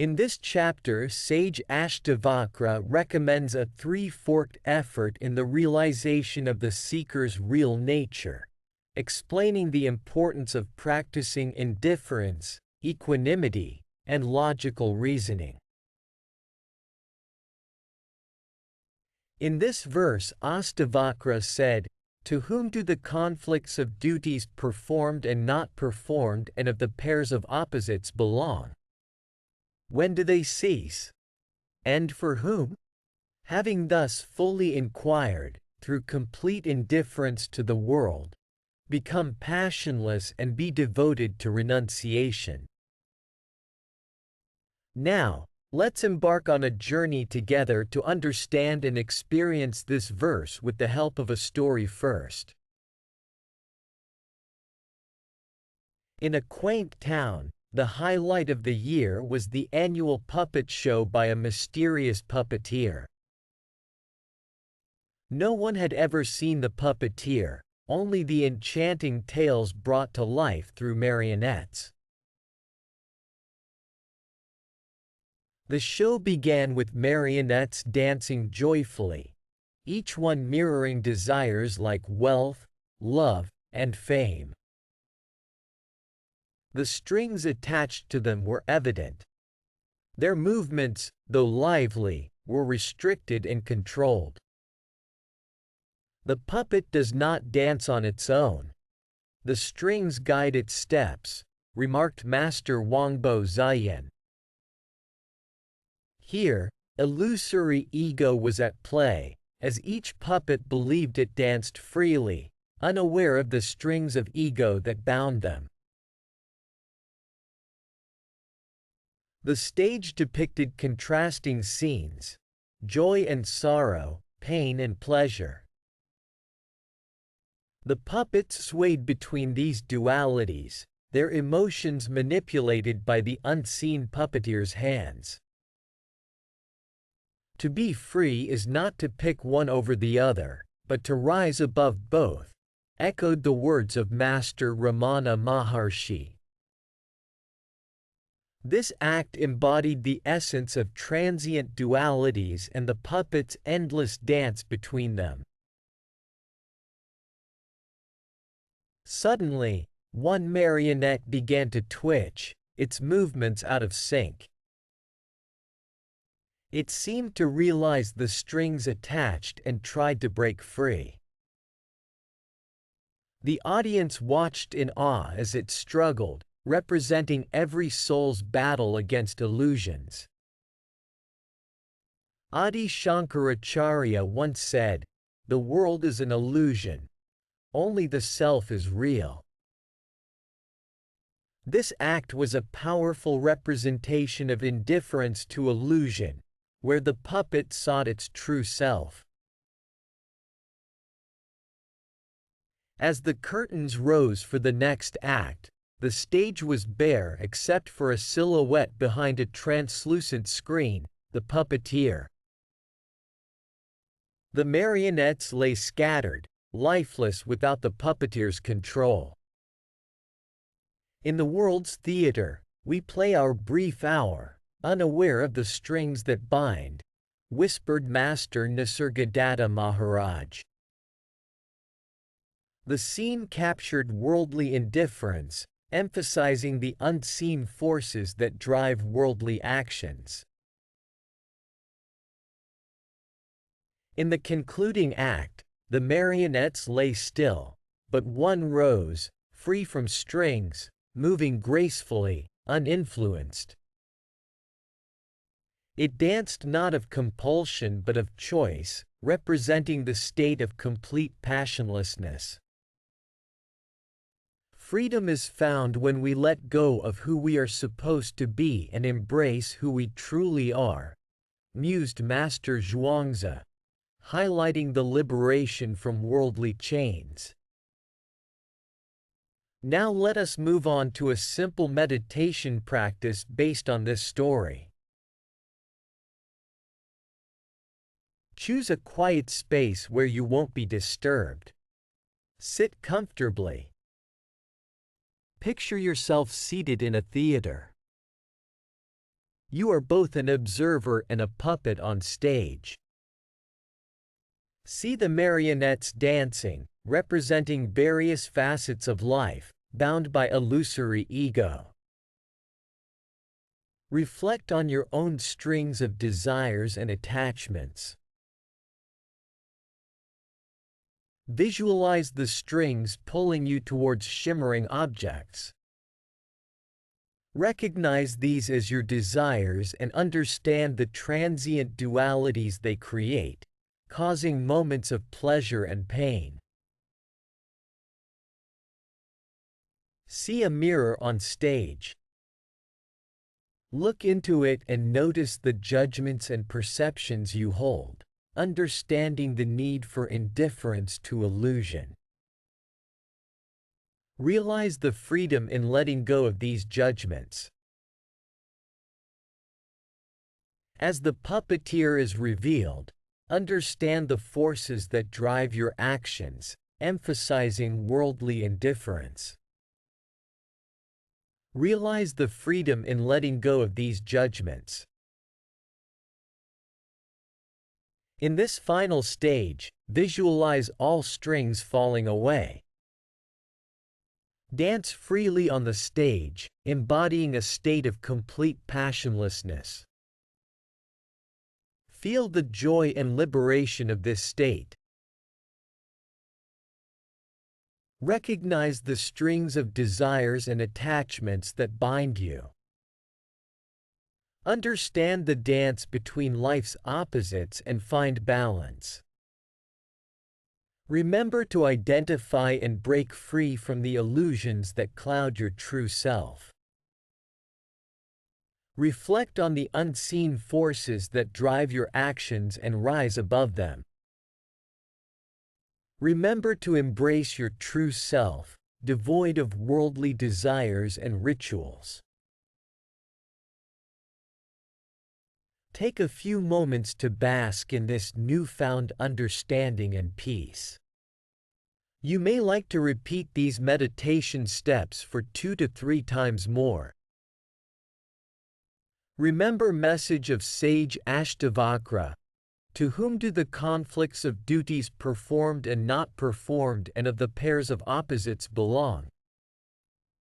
In this chapter, sage Ashtavakra recommends a three-forked effort in the realization of the seeker's real nature, explaining the importance of practicing indifference, equanimity, and logical reasoning. In this verse, Ashtavakra said, "To whom do the conflicts of duties performed and not performed and of the pairs of opposites belong? When do they cease? And for whom? Having thus fully inquired, through complete indifference to the world, become passionless and be devoted to renunciation." Now, let's embark on a journey together to understand and experience this verse with the help of a story first. In a quaint town, the highlight of the year was the annual puppet show by a mysterious puppeteer. No one had ever seen the puppeteer, only the enchanting tales brought to life through marionettes. The show began with marionettes dancing joyfully, each one mirroring desires like wealth, love, and fame. The strings attached to them were evident. Their movements, though lively, were restricted and controlled. The puppet does not dance on its own. The strings guide its steps, remarked Master Wangbo Ziyan. Here, illusory ego was at play, as each puppet believed it danced freely, unaware of the strings of ego that bound them. The stage depicted contrasting scenes: joy and sorrow, pain and pleasure. The puppets swayed between these dualities, their emotions manipulated by the unseen puppeteer's hands. To be free is not to pick one over the other, but to rise above both, echoed the words of Master Ramana Maharshi. This act embodied the essence of transient dualities and the puppet's endless dance between them. Suddenly, one marionette began to twitch, its movements out of sync. It seemed to realize the strings attached and tried to break free. The audience watched in awe as it struggled, representing every soul's battle against illusions. Adi Shankaracharya once said, "The world is an illusion. Only the self is real." This act was a powerful representation of indifference to illusion, where the puppet sought its true self. As the curtains rose for the next act, the stage was bare except for a silhouette behind a translucent screen, the puppeteer. The marionettes lay scattered, lifeless without the puppeteer's control. In the world's theater, we play our brief hour, unaware of the strings that bind, whispered Master Nisargadatta Maharaj. The scene captured worldly indifference, emphasizing the unseen forces that drive worldly actions. In the concluding act, the marionettes lay still, but one rose, free from strings, moving gracefully, uninfluenced. It danced not of compulsion but of choice, representing the state of complete passionlessness. Freedom is found when we let go of who we are supposed to be and embrace who we truly are, mused Master Zhuangzi, highlighting the liberation from worldly chains. Now let us move on to a simple meditation practice based on this story. Choose a quiet space where you won't be disturbed. Sit comfortably. Picture yourself seated in a theater. You are both an observer and a puppet on stage. See the marionettes dancing, representing various facets of life, bound by illusory ego. Reflect on your own strings of desires and attachments. Visualize the strings pulling you towards shimmering objects. Recognize these as your desires and understand the transient dualities they create, causing moments of pleasure and pain. See a mirror on stage. Look into it and notice the judgments and perceptions you hold, understanding the need for indifference to illusion. Realize the freedom in letting go of these judgments. As the puppeteer is revealed, understand the forces that drive your actions, emphasizing worldly indifference. Realize the freedom in letting go of these judgments. In this final stage, visualize all strings falling away. Dance freely on the stage, embodying a state of complete passionlessness. Feel the joy and liberation of this state. Recognize the strings of desires and attachments that bind you. Understand the dance between life's opposites and find balance. Remember to identify and break free from the illusions that cloud your true self. Reflect on the unseen forces that drive your actions and rise above them. Remember to embrace your true self, devoid of worldly desires and rituals. Take a few moments to bask in this newfound understanding and peace. You may like to repeat these meditation steps for 2 to 3 times more. Remember message of sage Ashtavakra. To whom do the conflicts of duties performed and not performed and of the pairs of opposites belong?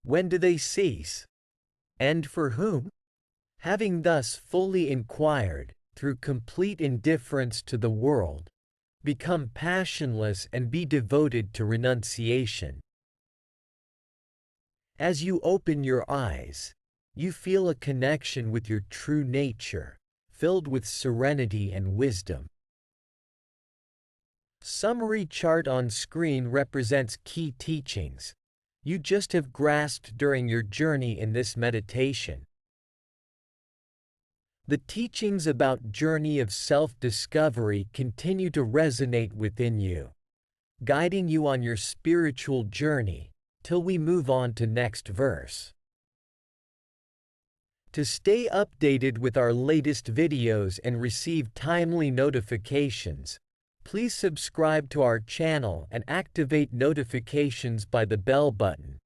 When do they cease? And for whom? Having thus fully inquired, through complete indifference to the world, become passionless and be devoted to renunciation. As you open your eyes, you feel a connection with your true nature, filled with serenity and wisdom. Summary chart on screen represents key teachings you just have grasped during your journey in this meditation. The teachings about journey of self-discovery continue to resonate within you, guiding you on your spiritual journey, till we move on to next verse. To stay updated with our latest videos and receive timely notifications, please subscribe to our channel and activate notifications by the bell button.